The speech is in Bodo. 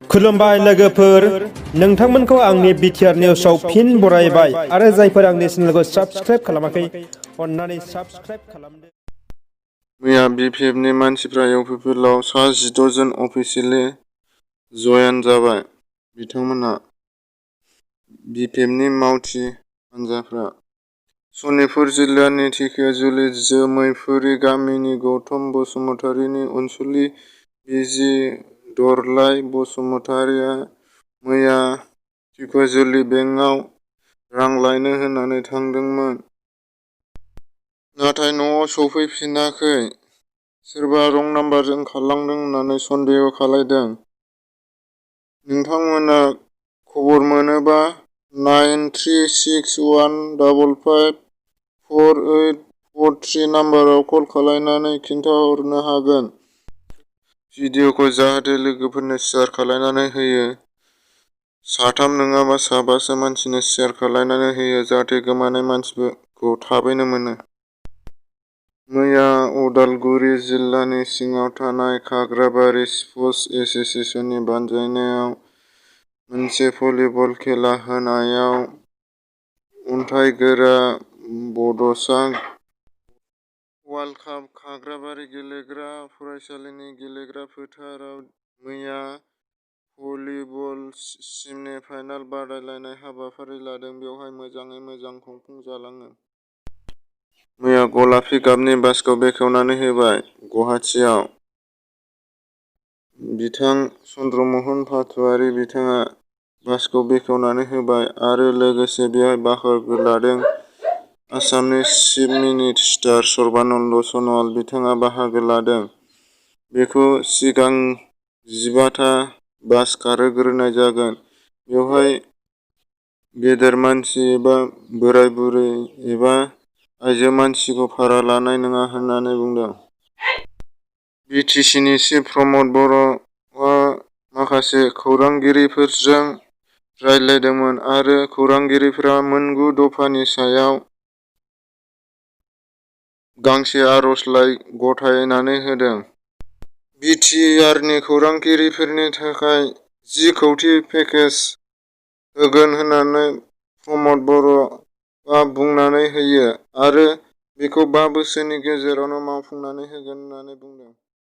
खुलुमबाय लोगोफोर, नोंथांमोनखौ आंनि बिटिआर निउसआव फिन बरायबाय आरो जायफोर आंनि चेनेलखौ साबस्क्राइब खालामाखै अन्नानै साबस्क्राइब खालामदो। मैया बिपिएफनि मानसिफ्रा इउपिपिएलआव सा 16 जन अफिसियेलि जयेन जाबाय। बिथांमोनहा बिपिएफनि मावथि हानजाफ्रा सनितपुर जिल्लानि धेकियाजुलि जोमैफुरि गामिनि गौतम बसुमतारीनि अनसुलि बिजि दरलाइ बसुमतारीया मैया धेकियाजुलि बेंकआव रां लायनो होननानै थांदोंमोन। नाथाय न'आव सफैफिनाखै। सोरबा रं नाम्बारजों खारलांदों होननानै सन्देह खालायदों। नोंथांमोना खबर मोनोबा 9361554843 नाम्बाराव कल खालायनानै खिन्थाहरनो हागोन। भिडिअखौ जाहाथे लोगोफोरनो शेयार खालायनानै होयो। साथाम नङाबा साबासो मानसिनो शेयार खालायनानै होयो जाहाथे गोमानाय मानसिखौ थाबैनो मोनो। मैया उदालगुरि जिल्लानि सिङाव थानाय खाग्राबारि स्पोर्टस एस'सिएशननि बानजायनायाव मोनसे भलिबल खेला होनायाव अन्थाइगोरा बड'सा वार्ल्ड काप खाग्राबारि गेलेग्रा फरायसालिनि गेलेग्रा फोथाराव मैया भलिबल सेमिफाइनाल बादायलायनाय हाबाफारि लादों। बेवहाय मोजाङै मोजां खुंफुंजालाङो। मैया गलाफि गाबनि बासखौ बेखेवनानै होबाय। गुवाहाटीआव बिथां चन्द्रमहन पाटवारी बिथाङा बासखौ बेखेवनानै होबाय आरो लोगोसे बेवहाय बाहागो लादों आसामनि चिफ मिनिस्टार सर्बानन्द सन'वाल बिथाङा बाहागो लादों। बेखौ सिगां 15था बास खारहोग्रोनाय जागोन। बेवहाय गेदेर मानसि एबा बोराय बुरै एबा आइजो मानसिखौ भारा लानाय नङा होननानै बुंदों। बिटिसिनि चिफ प्रमद बर'आ माखासे खौरांगिरिफोरजों रायज्लायदोंमोन आरो खौरांगिरिफोरा मोनगु दफानि सायाव गांसे आर'जलाइ गथायनानै होदों। बिटिआरनि खौरांगिरिफोरनि थाखाय 10 कौटि पेकेज होगोन होननानै प्रमद बर'आ बुंनानै होयो आरो बेखौ 5 बोसोरनि गेजेरावनो मावफुंनानै होगोन होननानै बुंदों।